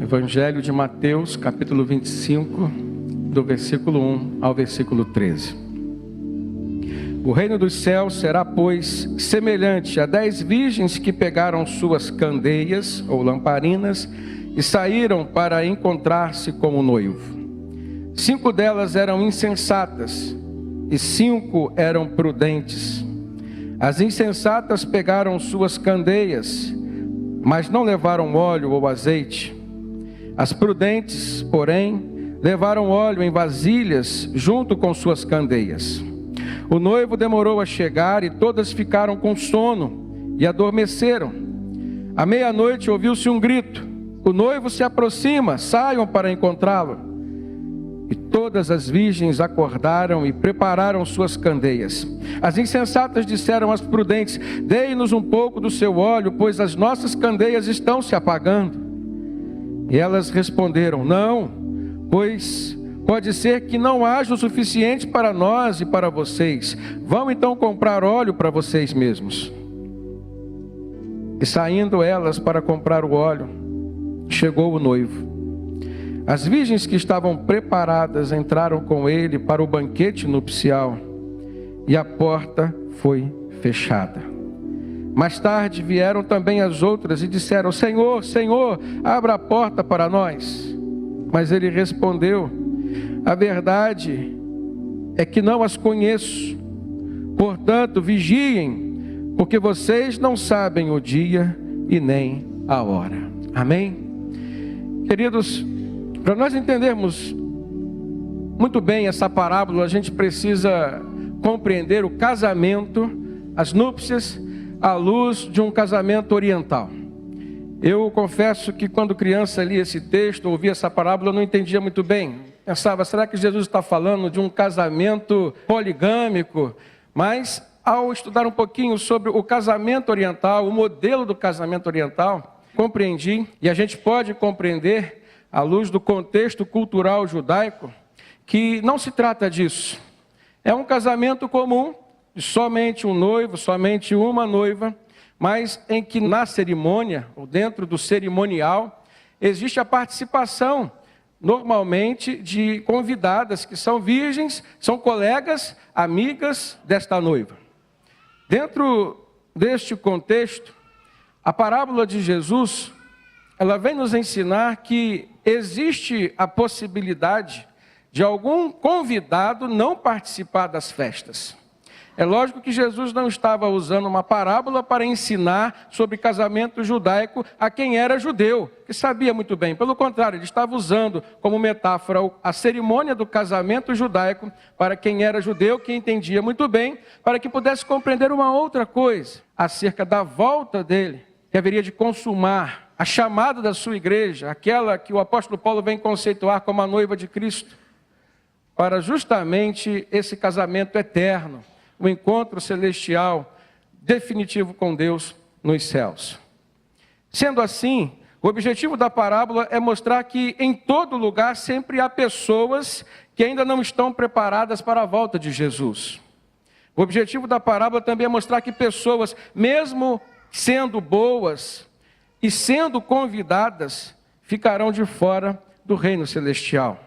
Evangelho de Mateus, capítulo 25, do versículo 1 ao versículo 13. O reino dos céus será, pois, semelhante a 10 virgens que pegaram suas candeias ou lamparinas e saíram para encontrar-se com o noivo. 5 delas eram insensatas e 5 eram prudentes. As insensatas pegaram suas candeias, mas não levaram óleo ou azeite. As prudentes, porém, levaram óleo em vasilhas junto com suas candeias. O noivo demorou a chegar e todas ficaram com sono e adormeceram. À meia-noite ouviu-se um grito: o noivo se aproxima, saiam para encontrá-lo. E todas as virgens acordaram e prepararam suas candeias. As insensatas disseram às prudentes: dei-nos um pouco do seu óleo, pois as nossas candeias estão se apagando. E elas responderam: não, pois pode ser que não haja o suficiente para nós e para vocês. Vão então comprar óleo para vocês mesmos. E saindo elas para comprar o óleo, chegou o noivo. As virgens que estavam preparadas entraram com ele para o banquete nupcial, e a porta foi fechada. Mais tarde vieram também as outras e disseram: Senhor, Senhor, abra a porta para nós. Mas ele respondeu: a verdade é que não as conheço. Portanto, vigiem, porque vocês não sabem o dia e nem a hora. Amém? Queridos, para nós entendermos muito bem essa parábola, a gente precisa compreender o casamento, as núpcias, à luz de um casamento oriental. Eu confesso que quando criança li esse texto, ouvi essa parábola, eu não entendia muito bem. Pensava, será que Jesus está falando de um casamento poligâmico? Mas ao estudar um pouquinho sobre o casamento oriental, o modelo do casamento oriental, compreendi, e a gente pode compreender, à luz do contexto cultural judaico, que não se trata disso. É um casamento comum, de somente um noivo, somente uma noiva, mas em que na cerimônia, ou dentro do cerimonial, existe a participação, normalmente, de convidadas que são virgens, são colegas, amigas desta noiva. Dentro deste contexto, a parábola de Jesus, ela vem nos ensinar que existe a possibilidade de algum convidado não participar das festas. É lógico que Jesus não estava usando uma parábola para ensinar sobre casamento judaico a quem era judeu, que sabia muito bem. Pelo contrário, ele estava usando como metáfora a cerimônia do casamento judaico para quem era judeu, que entendia muito bem, para que pudesse compreender uma outra coisa acerca da volta dele, que haveria de consumar a chamada da sua igreja, aquela que o apóstolo Paulo vem conceituar como a noiva de Cristo, para justamente esse casamento eterno, o encontro celestial definitivo com Deus nos céus. Sendo assim, o objetivo da parábola é mostrar que em todo lugar sempre há pessoas que ainda não estão preparadas para a volta de Jesus. O objetivo da parábola também é mostrar que pessoas, mesmo sendo boas e sendo convidadas, ficarão de fora do reino celestial.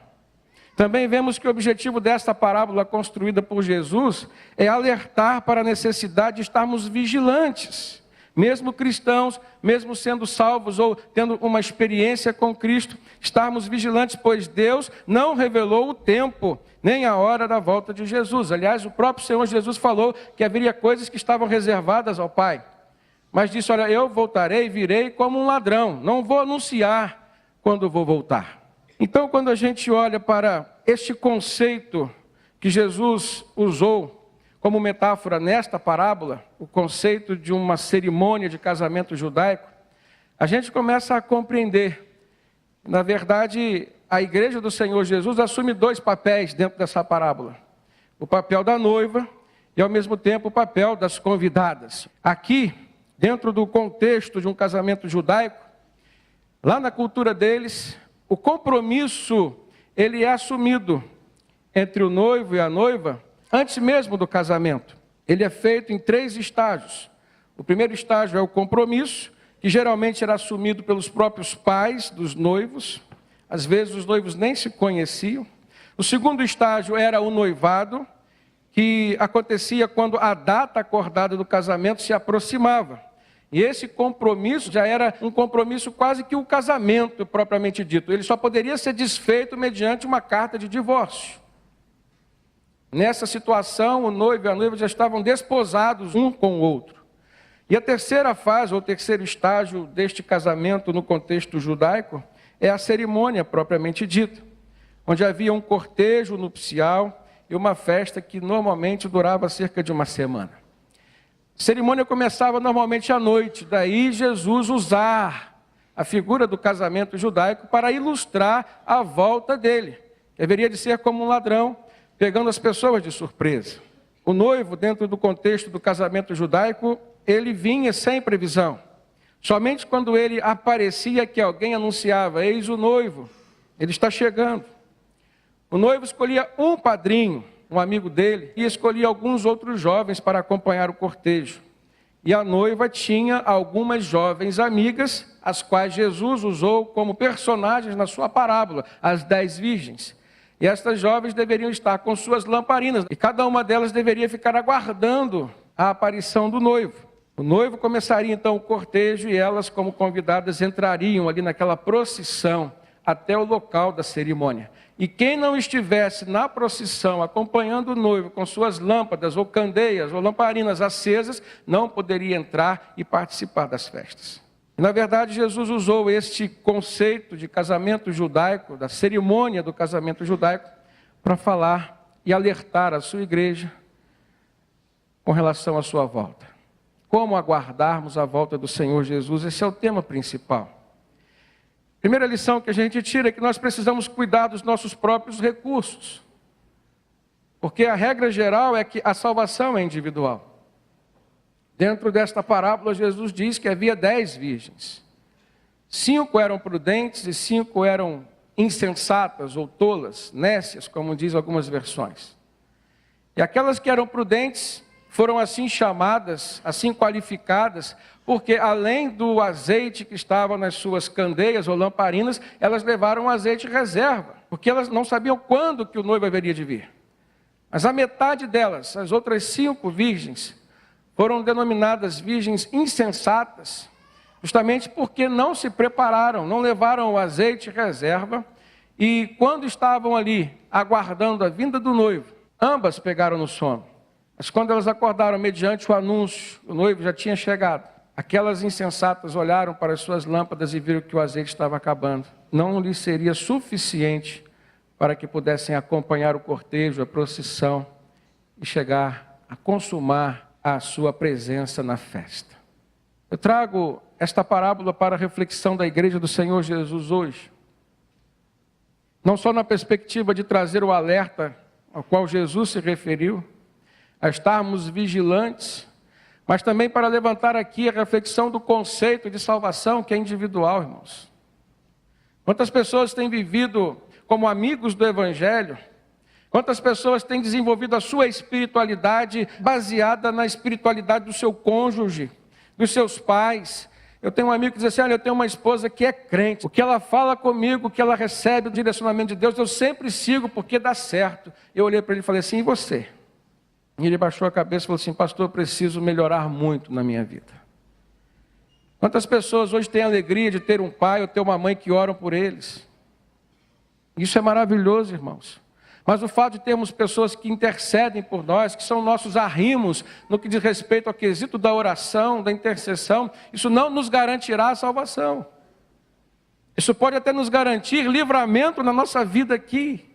Também vemos que o objetivo desta parábola construída por Jesus é alertar para a necessidade de estarmos vigilantes. Mesmo cristãos, mesmo sendo salvos ou tendo uma experiência com Cristo, estarmos vigilantes, pois Deus não revelou o tempo, nem a hora da volta de Jesus. Aliás, o próprio Senhor Jesus falou que haveria coisas que estavam reservadas ao Pai. Mas disse, olha, eu voltarei e virei como um ladrão, não vou anunciar quando vou voltar. Então, quando a gente olha para este conceito que Jesus usou como metáfora nesta parábola, o conceito de uma cerimônia de casamento judaico, a gente começa a compreender. Na verdade, a igreja do Senhor Jesus assume 2 papéis dentro dessa parábola. O papel da noiva e, ao mesmo tempo, o papel das convidadas. Aqui, dentro do contexto de um casamento judaico, lá na cultura deles, o compromisso, ele é assumido entre o noivo e a noiva antes mesmo do casamento. Ele é feito em 3 estágios. O primeiro estágio é o compromisso, que geralmente era assumido pelos próprios pais dos noivos. Às vezes os noivos nem se conheciam. O segundo estágio era o noivado, que acontecia quando a data acordada do casamento se aproximava. E esse compromisso já era um compromisso quase que o casamento propriamente dito. Ele só poderia ser desfeito mediante uma carta de divórcio. Nessa situação, o noivo e a noiva já estavam desposados um com o outro. E a terceira fase, ou terceiro estágio deste casamento no contexto judaico, é a cerimônia propriamente dita, onde havia um cortejo nupcial e uma festa que normalmente durava cerca de uma semana. A cerimônia começava normalmente à noite, daí Jesus usar a figura do casamento judaico para ilustrar a volta dele, que haveria de ser como um ladrão, pegando as pessoas de surpresa. O noivo, dentro do contexto do casamento judaico, ele vinha sem previsão. Somente quando ele aparecia que alguém anunciava, eis o noivo, ele está chegando. O noivo escolhia um padrinho, um amigo dele, e escolhia alguns outros jovens para acompanhar o cortejo. E a noiva tinha algumas jovens amigas, as quais Jesus usou como personagens na sua parábola, as 10 virgens. E estas jovens deveriam estar com suas lamparinas, e cada uma delas deveria ficar aguardando a aparição do noivo. O noivo começaria então o cortejo e elas, como convidadas, entrariam ali naquela procissão até o local da cerimônia. E quem não estivesse na procissão acompanhando o noivo com suas lâmpadas ou candeias ou lamparinas acesas, não poderia entrar e participar das festas. E, na verdade, Jesus usou este conceito de casamento judaico, da cerimônia do casamento judaico, para falar e alertar a sua igreja com relação à sua volta. Como aguardarmos a volta do Senhor Jesus? Esse é o tema principal. Primeira lição que a gente tira é que nós precisamos cuidar dos nossos próprios recursos. Porque a regra geral é que a salvação é individual. Dentro desta parábola, Jesus diz que havia 10 virgens. 5 eram prudentes e 5 eram insensatas ou tolas, nécias, como diz algumas versões. E aquelas que eram prudentes foram assim chamadas, assim qualificadas, porque além do azeite que estava nas suas candeias ou lamparinas, elas levaram azeite reserva, porque elas não sabiam quando que o noivo haveria de vir. Mas a metade delas, as outras 5 virgens, foram denominadas virgens insensatas, justamente porque não se prepararam, não levaram o azeite reserva, e quando estavam ali aguardando a vinda do noivo, ambas pegaram no sono. Mas quando elas acordaram mediante o anúncio, o noivo já tinha chegado. Aquelas insensatas olharam para as suas lâmpadas e viram que o azeite estava acabando. Não lhes seria suficiente para que pudessem acompanhar o cortejo, a procissão e chegar a consumar a sua presença na festa. Eu trago esta parábola para a reflexão da igreja do Senhor Jesus hoje. Não só na perspectiva de trazer o alerta ao qual Jesus se referiu, a estarmos vigilantes, mas também para levantar aqui a reflexão do conceito de salvação que é individual, irmãos. Quantas pessoas têm vivido como amigos do Evangelho? Quantas pessoas têm desenvolvido a sua espiritualidade baseada na espiritualidade do seu cônjuge, dos seus pais? Eu tenho um amigo que diz assim, olha, eu tenho uma esposa que é crente. O que ela fala comigo, o que ela recebe do direcionamento de Deus, eu sempre sigo porque dá certo. Eu olhei para ele e falei assim, e você? E ele baixou a cabeça e falou assim, pastor, eu preciso melhorar muito na minha vida. Quantas pessoas hoje têm a alegria de ter um pai ou ter uma mãe que oram por eles? Isso é maravilhoso, irmãos. Mas o fato de termos pessoas que intercedem por nós, que são nossos arrimos no que diz respeito ao quesito da oração, da intercessão, isso não nos garantirá a salvação. Isso pode até nos garantir livramento na nossa vida aqui.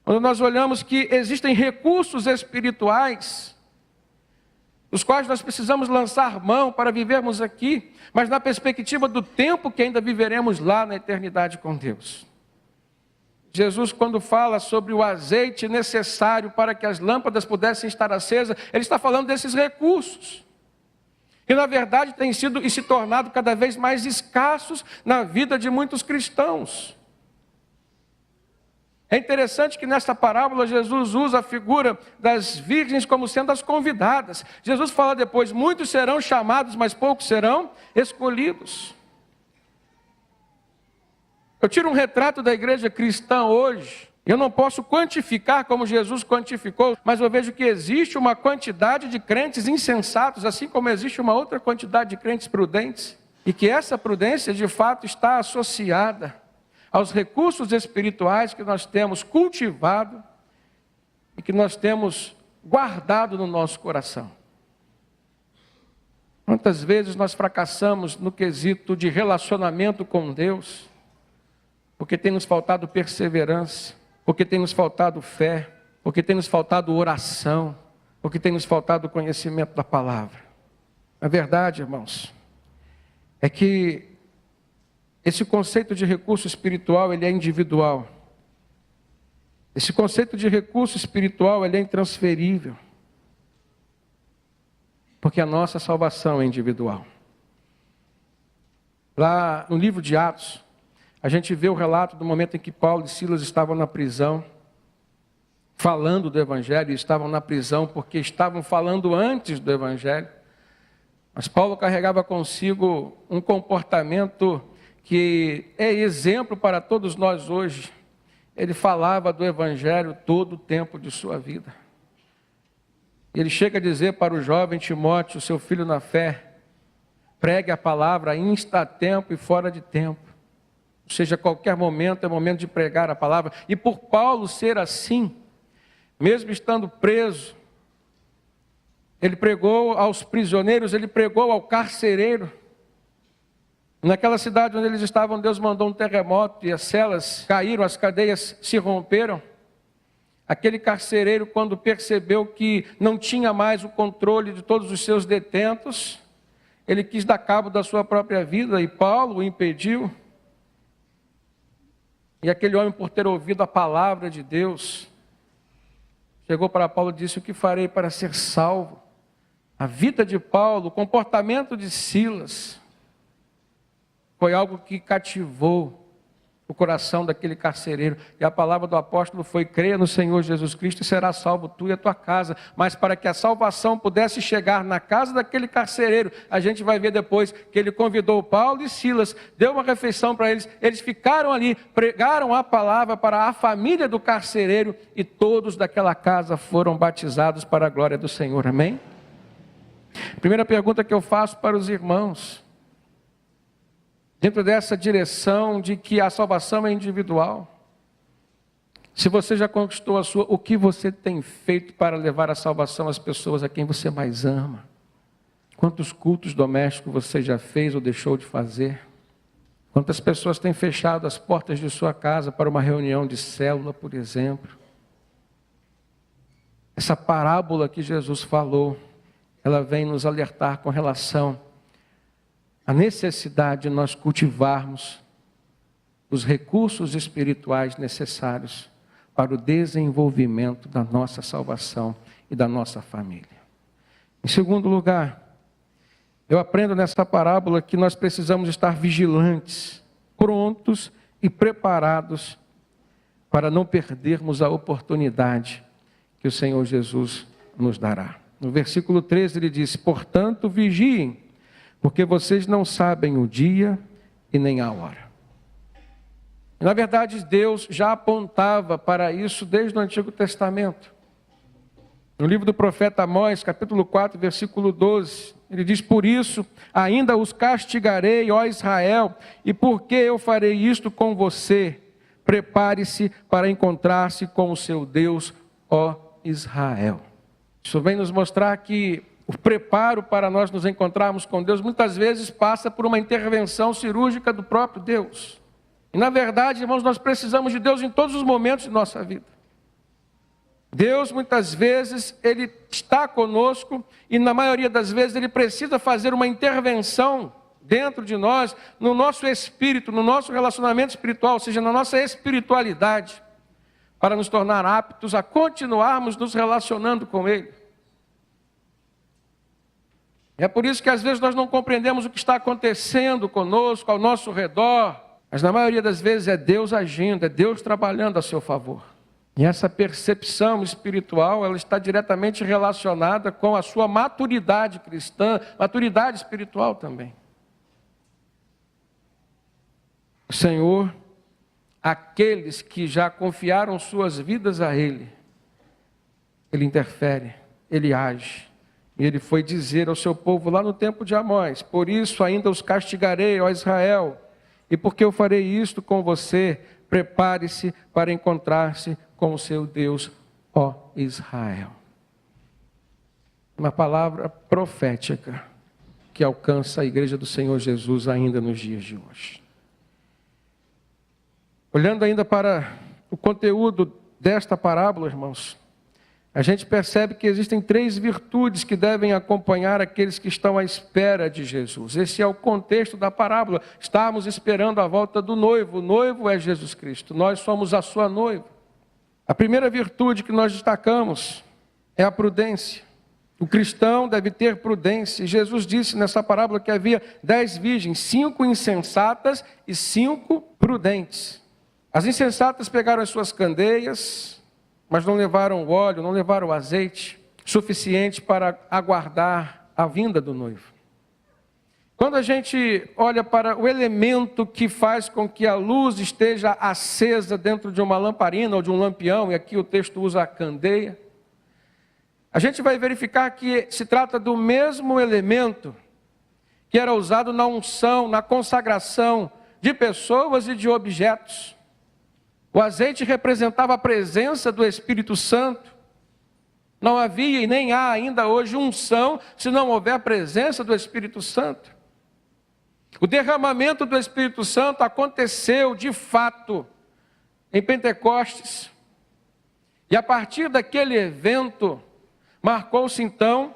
Quando nós olhamos que existem recursos espirituais, dos quais nós precisamos lançar mão para vivermos aqui, mas na perspectiva do tempo que ainda viveremos lá na eternidade com Deus. Jesus, quando fala sobre o azeite necessário para que as lâmpadas pudessem estar acesas, ele está falando desses recursos, que na verdade têm sido e se tornado cada vez mais escassos na vida de muitos cristãos. É interessante que nesta parábola Jesus usa a figura das virgens como sendo as convidadas. Jesus fala depois, muitos serão chamados, mas poucos serão escolhidos. Eu tiro um retrato da igreja cristã hoje. Eu não posso quantificar como Jesus quantificou, mas eu vejo que existe uma quantidade de crentes insensatos, assim como existe uma outra quantidade de crentes prudentes. E que essa prudência, de fato, está associada aos recursos espirituais que nós temos cultivado e que nós temos guardado no nosso coração. Quantas vezes nós fracassamos no quesito de relacionamento com Deus, porque tem nos faltado perseverança, porque tem nos faltado fé, porque tem nos faltado oração, porque tem nos faltado conhecimento da palavra. A verdade, irmãos, é que esse conceito de recurso espiritual, ele é individual. Esse conceito de recurso espiritual, ele é intransferível. Porque a nossa salvação é individual. Lá no livro de Atos, a gente vê o relato do momento em que Paulo e Silas estavam na prisão, falando do Evangelho, e estavam na prisão porque estavam falando antes do Evangelho. Mas Paulo carregava consigo um comportamento que é exemplo para todos nós hoje. Ele falava do Evangelho todo o tempo de sua vida. Ele chega a dizer para o jovem Timóteo, seu filho na fé, pregue a palavra insta a tempo e fora de tempo. Ou seja, qualquer momento é momento de pregar a palavra. E por Paulo ser assim, mesmo estando preso, ele pregou aos prisioneiros, ele pregou ao carcereiro. Naquela cidade onde eles estavam, Deus mandou um terremoto e as celas caíram, as cadeias se romperam. Aquele carcereiro, quando percebeu que não tinha mais o controle de todos os seus detentos, ele quis dar cabo da sua própria vida e Paulo o impediu. E aquele homem, por ter ouvido a palavra de Deus, chegou para Paulo e disse, o que farei para ser salvo? A vida de Paulo, o comportamento de Silas, foi algo que cativou o coração daquele carcereiro. E a palavra do apóstolo foi, creia no Senhor Jesus Cristo e será salvo tu e a tua casa. Mas para que a salvação pudesse chegar na casa daquele carcereiro, a gente vai ver depois que ele convidou Paulo e Silas, deu uma refeição para eles, eles ficaram ali, pregaram a palavra para a família do carcereiro e todos daquela casa foram batizados para a glória do Senhor. Amém? Primeira pergunta que eu faço para os irmãos, dentro dessa direção de que a salvação é individual. Se você já conquistou a sua, o que você tem feito para levar a salvação às pessoas a quem você mais ama? Quantos cultos domésticos você já fez ou deixou de fazer? Quantas pessoas têm fechado as portas de sua casa para uma reunião de célula, por exemplo? Essa parábola que Jesus falou, ela vem nos alertar com relação a necessidade de nós cultivarmos os recursos espirituais necessários para o desenvolvimento da nossa salvação e da nossa família. Em segundo lugar, eu aprendo nessa parábola que nós precisamos estar vigilantes, prontos e preparados para não perdermos a oportunidade que o Senhor Jesus nos dará. No versículo 13 ele diz, portanto vigiem, porque vocês não sabem o dia e nem a hora. Na verdade, Deus já apontava para isso desde o Antigo Testamento. No livro do profeta Amós, capítulo 4, versículo 12, ele diz, por isso ainda os castigarei, ó Israel, e porque eu farei isto com você? Prepare-se para encontrar-se com o seu Deus, ó Israel. Isso vem nos mostrar que o preparo para nós nos encontrarmos com Deus muitas vezes passa por uma intervenção cirúrgica do próprio Deus. E na verdade, irmãos, nós precisamos de Deus em todos os momentos de nossa vida. Deus muitas vezes, Ele está conosco e na maioria das vezes Ele precisa fazer uma intervenção dentro de nós, no nosso espírito, no nosso relacionamento espiritual, ou seja, na nossa espiritualidade, para nos tornar aptos a continuarmos nos relacionando com Ele. É por isso que às vezes nós não compreendemos o que está acontecendo conosco, ao nosso redor. Mas na maioria das vezes é Deus agindo, é Deus trabalhando a seu favor. E essa percepção espiritual, ela está diretamente relacionada com a sua maturidade cristã, maturidade espiritual também. O Senhor, aqueles que já confiaram suas vidas a Ele, Ele interfere, Ele age. E Ele foi dizer ao seu povo lá no tempo de Amós: por isso ainda os castigarei, ó Israel, e porque eu farei isto com você, prepare-se para encontrar-se com o seu Deus, ó Israel. Uma palavra profética que alcança a igreja do Senhor Jesus ainda nos dias de hoje. Olhando ainda para o conteúdo desta parábola, irmãos, a gente percebe que existem 3 virtudes que devem acompanhar aqueles que estão à espera de Jesus. Esse é o contexto da parábola. Estamos esperando a volta do noivo. O noivo é Jesus Cristo. Nós somos a sua noiva. A primeira virtude que nós destacamos é a prudência. O cristão deve ter prudência. E Jesus disse nessa parábola que havia 10 virgens, 5 insensatas e 5 prudentes. As insensatas pegaram as suas candeias, mas não levaram o óleo, não levaram o azeite suficiente para aguardar a vinda do noivo. Quando a gente olha para o elemento que faz com que a luz esteja acesa dentro de uma lamparina ou de um lampião, e aqui o texto usa a candeia, a gente vai verificar que se trata do mesmo elemento que era usado na unção, na consagração de pessoas e de objetos. O azeite representava a presença do Espírito Santo. Não havia e nem há ainda hoje unção se não houver a presença do Espírito Santo. O derramamento do Espírito Santo aconteceu de fato em Pentecostes. E a partir daquele evento, marcou-se então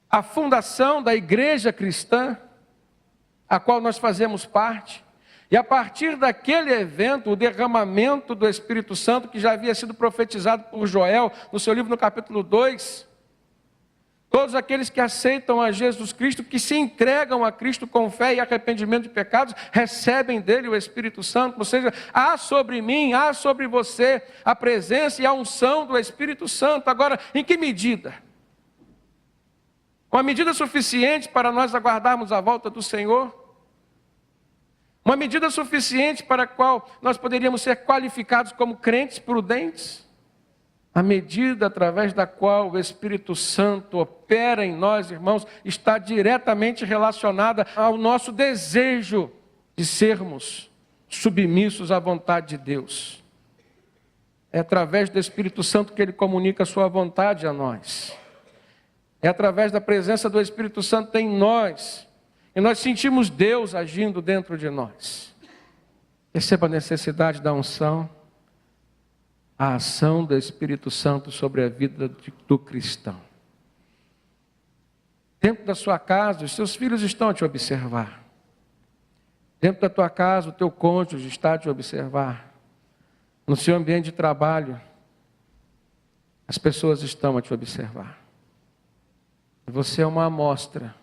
a fundação da igreja cristã, a qual nós fazemos parte. E a partir daquele evento, o derramamento do Espírito Santo, que já havia sido profetizado por Joel, no seu livro no capítulo 2, todos aqueles que aceitam a Jesus Cristo, que se entregam a Cristo com fé e arrependimento de pecados, recebem dele o Espírito Santo. Ou seja, há sobre mim, há sobre você a presença e a unção do Espírito Santo. Agora, em que medida? Uma medida suficiente para nós aguardarmos a volta do Senhor? Uma medida suficiente para a qual nós poderíamos ser qualificados como crentes prudentes? A medida através da qual o Espírito Santo opera em nós, irmãos, está diretamente relacionada ao nosso desejo de sermos submissos à vontade de Deus. É através do Espírito Santo que Ele comunica a sua vontade a nós. É através da presença do Espírito Santo em nós e nós sentimos Deus agindo dentro de nós. Perceba a necessidade da unção, a ação do Espírito Santo sobre a vida do cristão. Dentro da sua casa, os seus filhos estão a te observar. Dentro da tua casa, o teu cônjuge está a te observar. No seu ambiente de trabalho, as pessoas estão a te observar. Você é uma amostra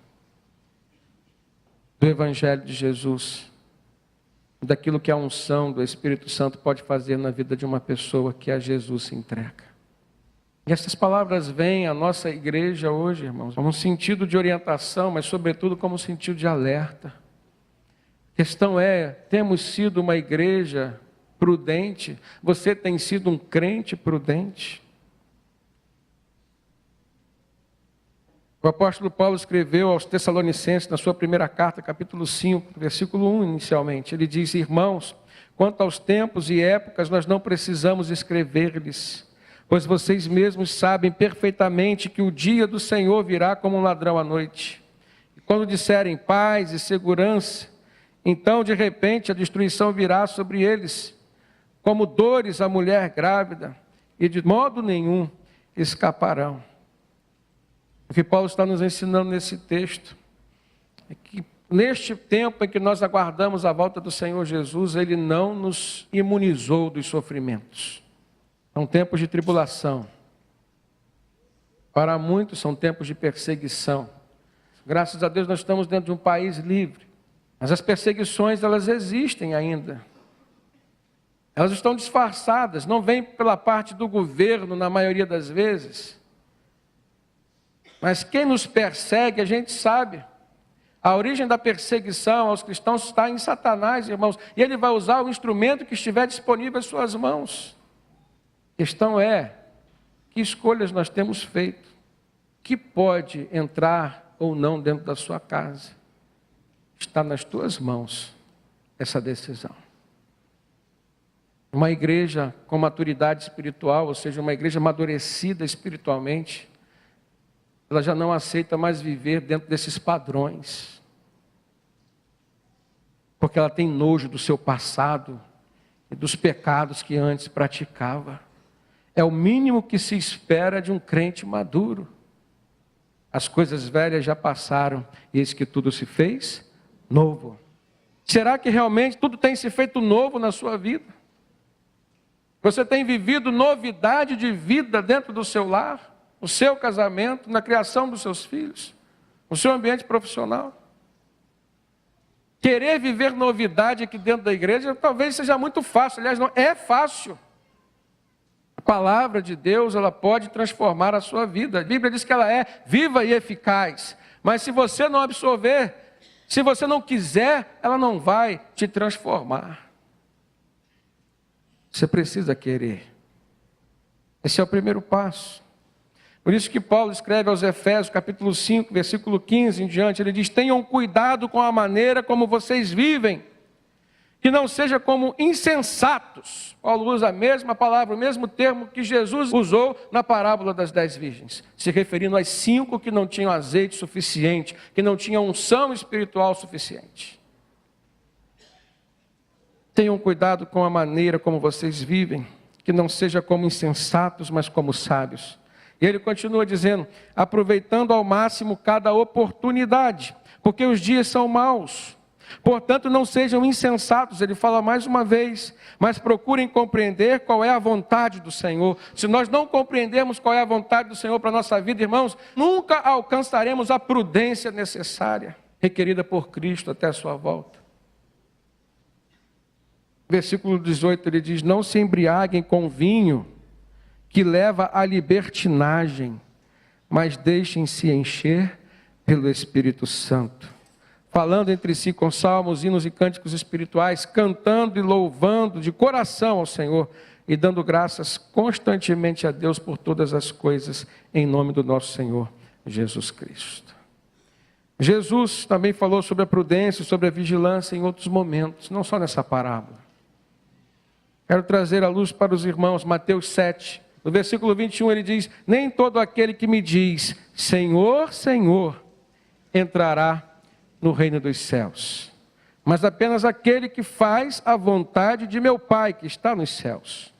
do Evangelho de Jesus, daquilo que a unção do Espírito Santo pode fazer na vida de uma pessoa que a Jesus se entrega. E essas palavras vêm à nossa igreja hoje, irmãos, como um sentido de orientação, mas sobretudo como um sentido de alerta. A questão é, temos sido uma igreja prudente? Você tem sido um crente prudente? O apóstolo Paulo escreveu aos Tessalonicenses, na sua primeira carta, capítulo 5, versículo 1 inicialmente. Ele diz: irmãos, quanto aos tempos e épocas, nós não precisamos escrever-lhes, pois vocês mesmos sabem perfeitamente que o dia do Senhor virá como um ladrão à noite. E quando disserem paz e segurança, então de repente a destruição virá sobre eles, como dores à mulher grávida, e de modo nenhum escaparão. O que Paulo está nos ensinando nesse texto é que neste tempo em que nós aguardamos a volta do Senhor Jesus, Ele não nos imunizou dos sofrimentos. São tempos de tribulação. Para muitos são tempos de perseguição. Graças a Deus nós estamos dentro de um país livre. Mas as perseguições, elas existem ainda. Elas estão disfarçadas, não vêm pela parte do governo, na maioria das vezes. Mas quem nos persegue, a gente sabe. A origem da perseguição aos cristãos está em Satanás, irmãos. E ele vai usar o instrumento que estiver disponível em suas mãos. A questão é, que escolhas nós temos feito? Que pode entrar ou não dentro da sua casa? Está nas tuas mãos essa decisão. Uma igreja com maturidade espiritual, ou seja, uma igreja amadurecida espiritualmente, ela já não aceita mais viver dentro desses padrões. Porque ela tem nojo do seu passado e dos pecados que antes praticava. É o mínimo que se espera de um crente maduro. As coisas velhas já passaram, e eis que tudo se fez novo. Será que realmente tudo tem se feito novo na sua vida? Você tem vivido novidade de vida dentro do seu lar, no seu casamento, na criação dos seus filhos, no seu ambiente profissional? Querer viver novidade aqui dentro da igreja talvez seja muito fácil, aliás, não é fácil. A palavra de Deus, ela pode transformar a sua vida. A Bíblia diz que ela é viva e eficaz. Mas se você não absorver, se você não quiser, ela não vai te transformar. Você precisa querer. Esse é o primeiro passo. Por isso que Paulo escreve aos Efésios, capítulo 5, versículo 15 em diante, ele diz: tenham cuidado com a maneira como vocês vivem, que não seja como insensatos. Paulo usa a mesma palavra, o mesmo termo que Jesus usou na parábola das 10 virgens, se referindo às 5 que não tinham azeite suficiente, que não tinham unção espiritual suficiente. Tenham cuidado com a maneira como vocês vivem, que não seja como insensatos, mas como sábios. E ele continua dizendo: aproveitando ao máximo cada oportunidade, porque os dias são maus. Portanto, não sejam insensatos, ele fala mais uma vez, mas procurem compreender qual é a vontade do Senhor. Se nós não compreendermos qual é a vontade do Senhor para a nossa vida, irmãos, nunca alcançaremos a prudência necessária, requerida por Cristo até a sua volta. Versículo 18, ele diz: não se embriaguem com vinho, que leva à libertinagem, mas deixem-se encher pelo Espírito Santo, falando entre si com salmos, hinos e cânticos espirituais, cantando e louvando de coração ao Senhor, e dando graças constantemente a Deus por todas as coisas, em nome do nosso Senhor Jesus Cristo. Jesus também falou sobre a prudência, sobre a vigilância em outros momentos, não só nessa parábola. Quero trazer a luz para os irmãos, Mateus 7, no versículo 21 ele diz: nem todo aquele que me diz, Senhor, Senhor, entrará no reino dos céus, mas apenas aquele que faz a vontade de meu Pai que está nos céus.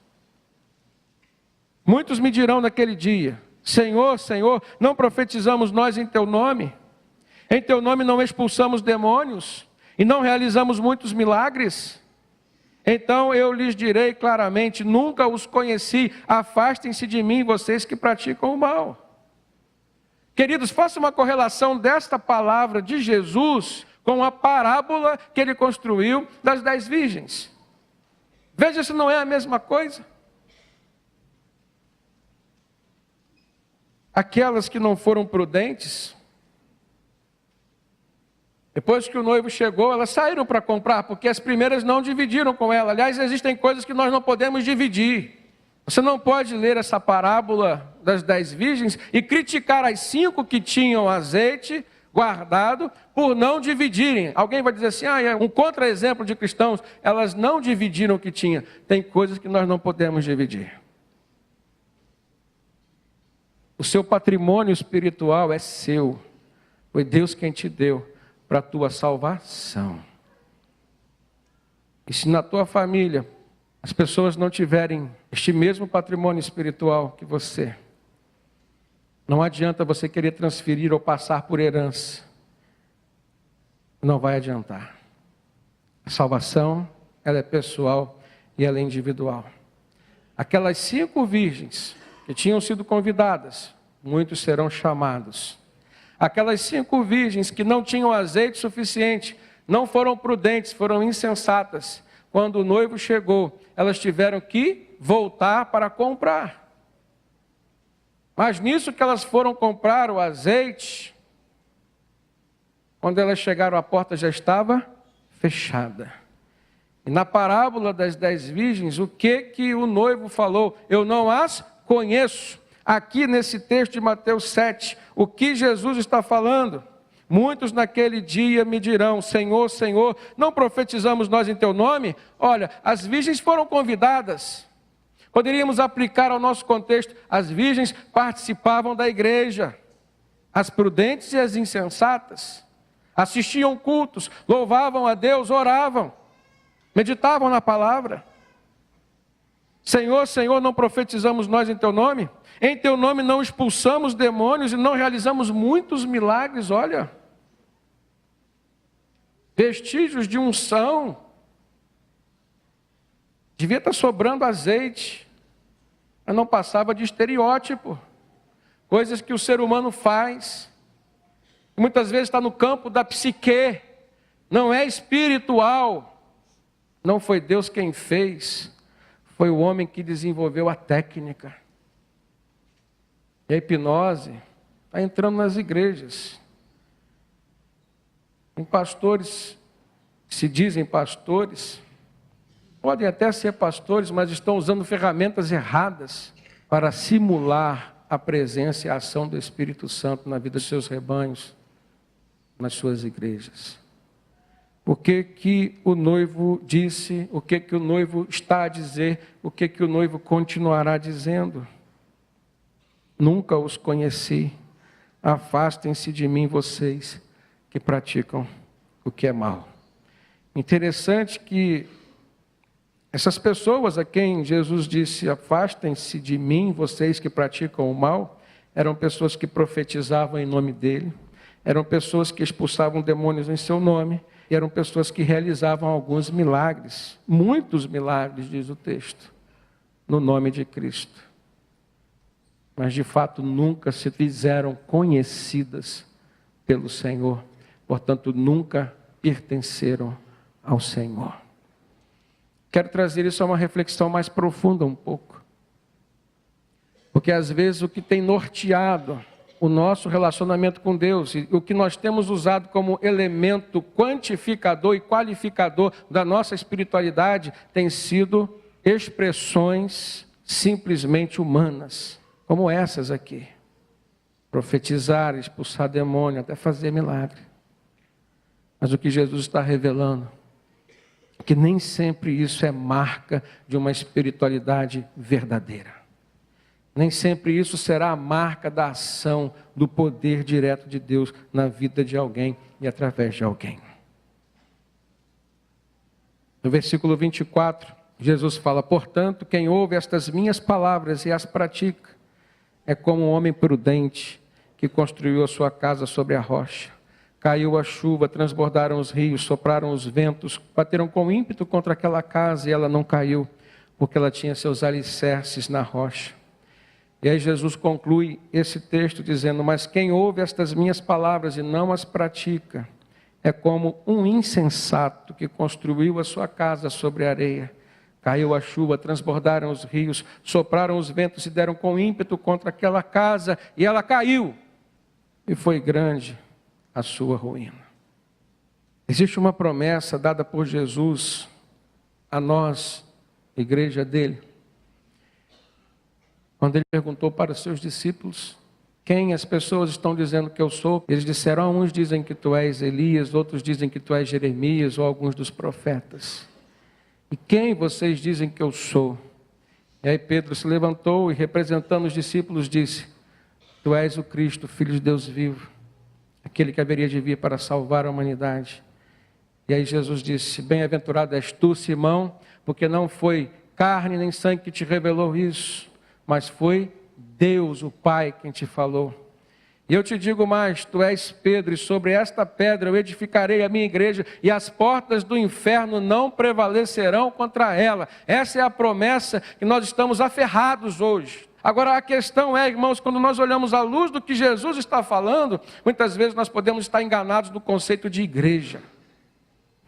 Muitos me dirão naquele dia: Senhor, Senhor, não profetizamos nós em teu nome? Em teu nome não expulsamos demônios e não realizamos muitos milagres? Então eu lhes direi claramente: nunca os conheci, afastem-se de mim, vocês que praticam o mal. Queridos, faça uma correlação desta palavra de Jesus com a parábola que ele construiu das 10 virgens. Veja se não é a mesma coisa. Aquelas que não foram prudentes, depois que o noivo chegou, elas saíram para comprar, porque as primeiras não dividiram com ela. Aliás, existem coisas que nós não podemos dividir. Você não pode ler essa parábola das 10 virgens e criticar as 5 que tinham azeite guardado por não dividirem. Alguém vai dizer assim: é um contra-exemplo de cristãos, elas não dividiram o que tinha. Tem coisas que nós não podemos dividir. O seu patrimônio espiritual é seu. Foi Deus quem te deu para a tua salvação. E se na tua família as pessoas não tiverem este mesmo patrimônio espiritual que você, não adianta você querer transferir ou passar por herança. Não vai adiantar. A salvação, ela é pessoal e ela é individual. Aquelas 5 virgens que tinham sido convidadas, muitos serão chamados. Aquelas 5 virgens que não tinham azeite suficiente, não foram prudentes, foram insensatas. Quando o noivo chegou, elas tiveram que voltar para comprar. Mas nisso que elas foram comprar o azeite, quando elas chegaram, a porta já estava fechada. E na parábola das 10 virgens, o que o noivo falou? Eu não as conheço. Aqui nesse texto de Mateus 7, o que Jesus está falando? Muitos naquele dia me dirão, Senhor, Senhor, não profetizamos nós em teu nome? Olha, as virgens foram convidadas. Poderíamos aplicar ao nosso contexto, as virgens participavam da igreja. As prudentes e as insensatas assistiam cultos, louvavam a Deus, oravam, meditavam na palavra. Senhor, Senhor, não profetizamos nós em teu nome? Em teu nome não expulsamos demônios e não realizamos muitos milagres, olha. Vestígios de unção. Devia estar sobrando azeite, mas não passava de estereótipo. Coisas que o ser humano faz. Muitas vezes está no campo da psique, não é espiritual. Não foi Deus quem fez, foi o homem que desenvolveu a técnica. E a hipnose está entrando nas igrejas. Tem pastores que se dizem pastores, podem até ser pastores, mas estão usando ferramentas erradas para simular a presença e a ação do Espírito Santo na vida dos seus rebanhos, nas suas igrejas. O que o noivo disse, o que o noivo está a dizer, o que o noivo continuará dizendo? Nunca os conheci, afastem-se de mim vocês que praticam o que é mal. Interessante que essas pessoas a quem Jesus disse, afastem-se de mim vocês que praticam o mal, eram pessoas que profetizavam em nome dele, eram pessoas que expulsavam demônios em seu nome, e eram pessoas que realizavam alguns milagres, muitos milagres, diz o texto, no nome de Cristo. Mas de fato nunca se fizeram conhecidas pelo Senhor, portanto nunca pertenceram ao Senhor. Quero trazer isso a uma reflexão mais profunda um pouco, porque às vezes o que tem norteado o nosso relacionamento com Deus, e o que nós temos usado como elemento quantificador e qualificador da nossa espiritualidade, tem sido expressões simplesmente humanas, como essas aqui. Profetizar, expulsar demônio, até fazer milagre. Mas o que Jesus está revelando, que nem sempre isso é marca de uma espiritualidade verdadeira. Nem sempre isso será a marca da ação, do poder direto de Deus na vida de alguém e através de alguém. No versículo 24, Jesus fala, portanto, quem ouve estas minhas palavras e as pratica, é como um homem prudente que construiu a sua casa sobre a rocha. Caiu a chuva, transbordaram os rios, sopraram os ventos, bateram com ímpeto contra aquela casa e ela não caiu, porque ela tinha seus alicerces na rocha. E aí Jesus conclui esse texto dizendo, mas quem ouve estas minhas palavras e não as pratica, é como um insensato que construiu a sua casa sobre a areia. Caiu a chuva, transbordaram os rios, sopraram os ventos e deram com ímpeto contra aquela casa, e ela caiu, e foi grande a sua ruína. Existe uma promessa dada por Jesus a nós, igreja dele, quando ele perguntou para os seus discípulos, quem as pessoas estão dizendo que eu sou? Eles disseram, uns dizem que tu és Elias, outros dizem que tu és Jeremias, ou alguns dos profetas. E quem vocês dizem que eu sou? E aí Pedro se levantou e representando os discípulos disse, tu és o Cristo, Filho de Deus vivo, aquele que haveria de vir para salvar a humanidade. E aí Jesus disse, bem-aventurado és tu, Simão, porque não foi carne nem sangue que te revelou isso, mas foi Deus, o Pai, quem te falou. E eu te digo mais, tu és Pedro, e sobre esta pedra eu edificarei a minha igreja, e as portas do inferno não prevalecerão contra ela. Essa é a promessa que nós estamos aferrados hoje. Agora a questão é, irmãos, quando nós olhamos à luz do que Jesus está falando, muitas vezes nós podemos estar enganados no conceito de igreja.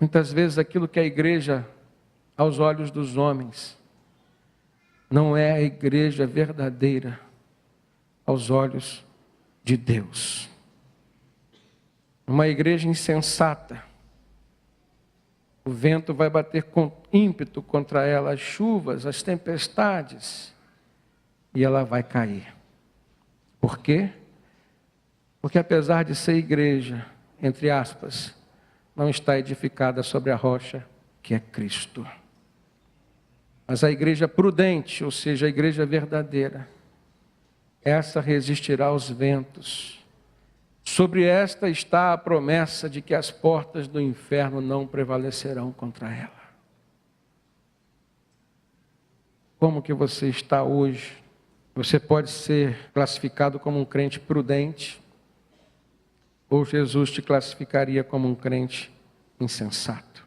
Muitas vezes aquilo que é a igreja aos olhos dos homens não é a igreja verdadeira aos olhos de Deus. Uma igreja insensata, o vento vai bater com ímpeto contra ela, as chuvas, as tempestades, e ela vai cair. Por quê? Porque apesar de ser igreja, entre aspas, não está edificada sobre a rocha que é Cristo. Mas a igreja prudente, ou seja, a igreja verdadeira, essa resistirá aos ventos. Sobre esta está a promessa de que as portas do inferno não prevalecerão contra ela. Como que você está hoje? Você pode ser classificado como um crente prudente, ou Jesus te classificaria como um crente insensato.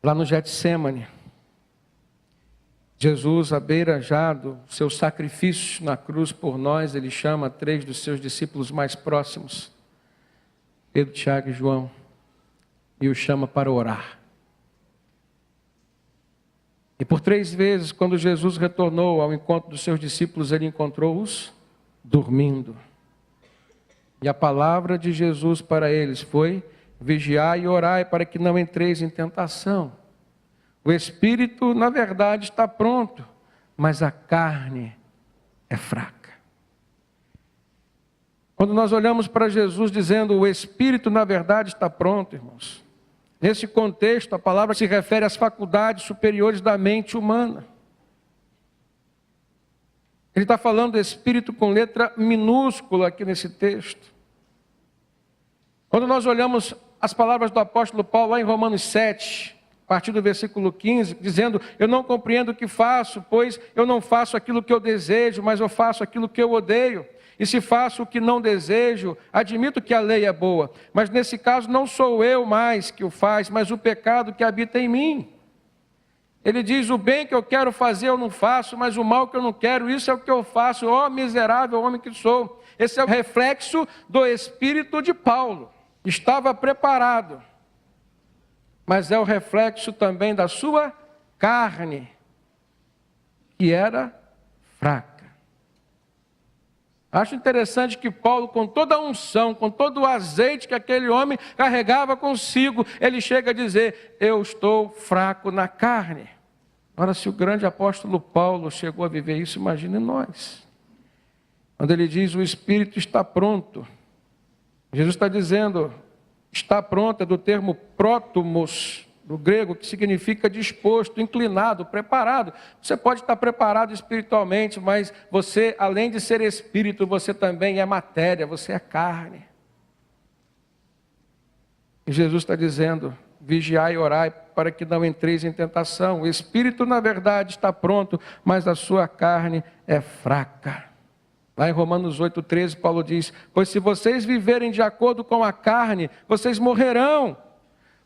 Lá no Getsêmani, Jesus, à beira já do seu sacrifício na cruz por nós, ele chama 3 dos seus discípulos mais próximos, Pedro, Tiago e João, e os chama para orar. E por 3 vezes, quando Jesus retornou ao encontro dos seus discípulos, ele encontrou-os dormindo. E a palavra de Jesus para eles foi: vigiai e orai para que não entreis em tentação. O espírito, na verdade, está pronto, mas a carne é fraca. Quando nós olhamos para Jesus dizendo o espírito, na verdade, está pronto, irmãos, nesse contexto, a palavra se refere às faculdades superiores da mente humana. Ele está falando do espírito com letra minúscula aqui nesse texto. Quando nós olhamos as palavras do apóstolo Paulo lá em Romanos 7, a partir do versículo 15, dizendo: eu não compreendo o que faço, pois eu não faço aquilo que eu desejo, mas eu faço aquilo que eu odeio. E se faço o que não desejo, admito que a lei é boa, mas nesse caso não sou eu mais que o faz, mas o pecado que habita em mim. Ele diz: o bem que eu quero fazer eu não faço, mas o mal que eu não quero, isso é o que eu faço. Ó miserável homem que sou. Esse é o reflexo do espírito de Paulo. Estava preparado, mas é o reflexo também da sua carne, que era fraca. Acho interessante que Paulo, com toda a unção, com todo o azeite que aquele homem carregava consigo, ele chega a dizer: eu estou fraco na carne. Ora, se o grande apóstolo Paulo chegou a viver isso, imagine nós. Quando ele diz: o espírito está pronto, Jesus está dizendo, está pronto, é do termo prótomos, do grego, que significa disposto, inclinado, preparado. Você pode estar preparado espiritualmente, mas você, além de ser espírito, você também é matéria, você é carne. E Jesus está dizendo: vigiai e orai para que não entreis em tentação. O espírito, na verdade, está pronto, mas a sua carne é fraca. Lá em Romanos 8,13, Paulo diz: pois se vocês viverem de acordo com a carne, vocês morrerão.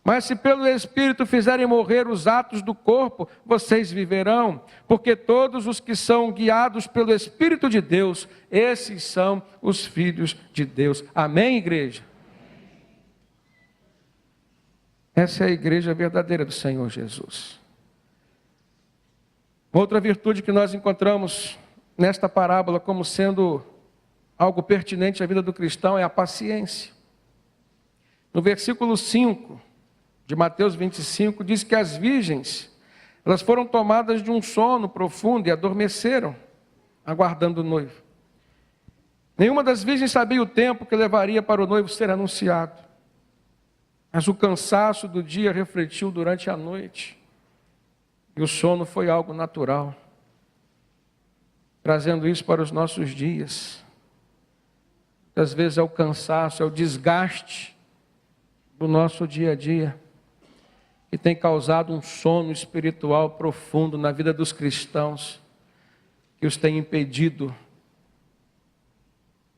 Mas se pelo Espírito fizerem morrer os atos do corpo, vocês viverão. Porque todos os que são guiados pelo Espírito de Deus, esses são os filhos de Deus. Amém, igreja? Essa é a igreja verdadeira do Senhor Jesus. Outra virtude que nós encontramos nesta parábola como sendo algo pertinente à vida do cristão é a paciência. No versículo 5 de Mateus 25, diz que as virgens, elas foram tomadas de um sono profundo e adormeceram, aguardando o noivo. Nenhuma das virgens sabia o tempo que levaria para o noivo ser anunciado. Mas o cansaço do dia refletiu durante a noite. E o sono foi algo natural. Trazendo isso para os nossos dias. Às vezes é o cansaço, é o desgaste do nosso dia a dia, que tem causado um sono espiritual profundo na vida dos cristãos, que os tem impedido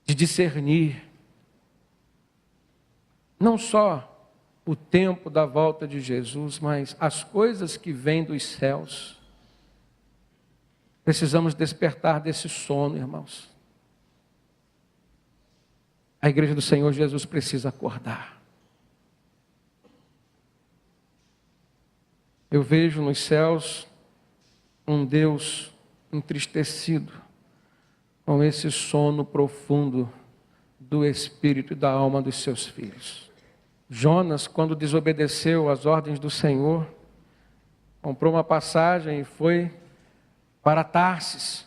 de discernir não só o tempo da volta de Jesus, mas as coisas que vêm dos céus. Precisamos despertar desse sono, irmãos. A igreja do Senhor Jesus precisa acordar. Eu vejo nos céus um Deus entristecido com esse sono profundo do espírito e da alma dos seus filhos. Jonas, quando desobedeceu às ordens do Senhor, comprou uma passagem e foi para Tarsis,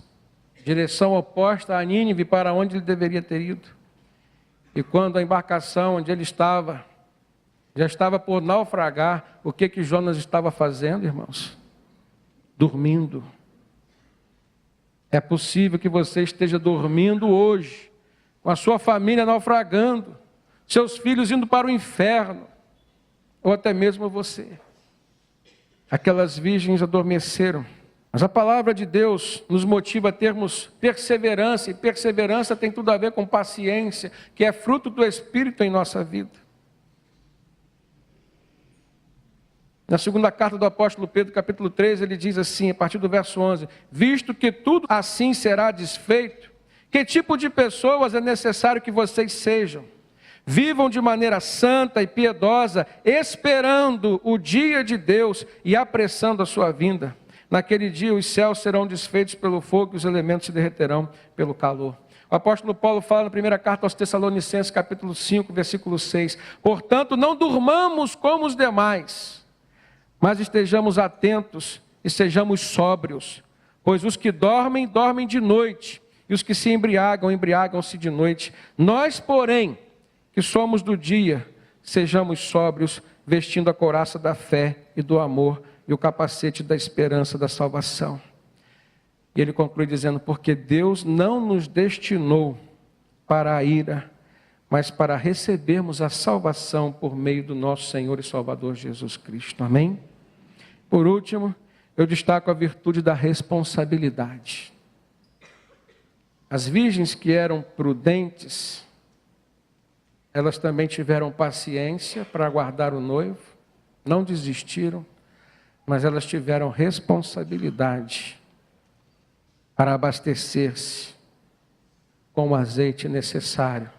direção oposta a Nínive, para onde ele deveria ter ido. E quando a embarcação onde ele estava, já estava por naufragar, o que Jonas estava fazendo, irmãos? Dormindo. É possível que você esteja dormindo hoje, com a sua família naufragando, seus filhos indo para o inferno, ou até mesmo você. Aquelas virgens adormeceram. Mas a palavra de Deus nos motiva a termos perseverança, e perseverança tem tudo a ver com paciência, que é fruto do Espírito em nossa vida. Na segunda carta do apóstolo Pedro, capítulo 3, ele diz assim, a partir do verso 11, visto que tudo assim será desfeito, que tipo de pessoas é necessário que vocês sejam? Vivam de maneira santa e piedosa, esperando o dia de Deus e apressando a sua vinda. Naquele dia os céus serão desfeitos pelo fogo e os elementos se derreterão pelo calor. O apóstolo Paulo fala na primeira carta aos Tessalonicenses, capítulo 5, versículo 6. Portanto, não durmamos como os demais, mas estejamos atentos e sejamos sóbrios. Pois os que dormem, dormem de noite, e os que se embriagam, embriagam-se de noite. Nós, porém, que somos do dia, sejamos sóbrios, vestindo a couraça da fé e do amor, e o capacete da esperança da salvação. E ele conclui dizendo, porque Deus não nos destinou para a ira, mas para recebermos a salvação por meio do nosso Senhor e Salvador Jesus Cristo. Amém? Por último, eu destaco a virtude da responsabilidade. As virgens que eram prudentes, elas também tiveram paciência para aguardar o noivo, não desistiram, mas elas tiveram responsabilidade para abastecer-se com o azeite necessário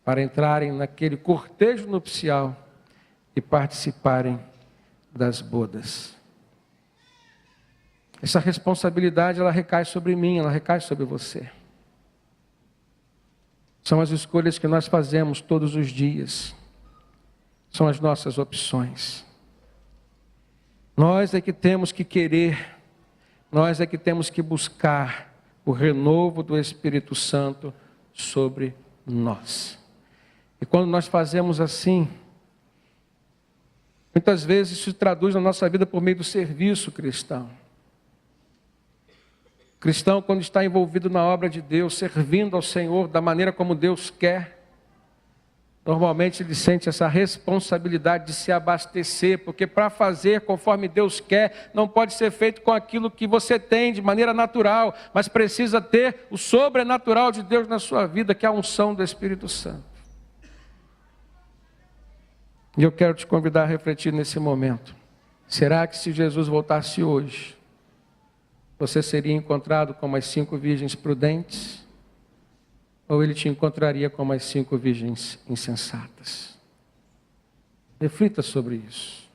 para entrarem naquele cortejo nupcial e participarem das bodas. Essa responsabilidade, ela recai sobre mim, ela recai sobre você. São as escolhas que nós fazemos todos os dias. São as nossas opções. Nós é que temos que querer, nós é que temos que buscar o renovo do Espírito Santo sobre nós. E quando nós fazemos assim, muitas vezes isso se traduz na nossa vida por meio do serviço cristão. O cristão, quando está envolvido na obra de Deus, servindo ao Senhor da maneira como Deus quer, normalmente ele sente essa responsabilidade de se abastecer, porque para fazer conforme Deus quer, não pode ser feito com aquilo que você tem de maneira natural, mas precisa ter o sobrenatural de Deus na sua vida, que é a unção do Espírito Santo. E eu quero te convidar a refletir nesse momento. Será que se Jesus voltasse hoje, você seria encontrado como as 5 virgens prudentes? Ou ele te encontraria como as 5 virgens insensatas? Reflita sobre isso.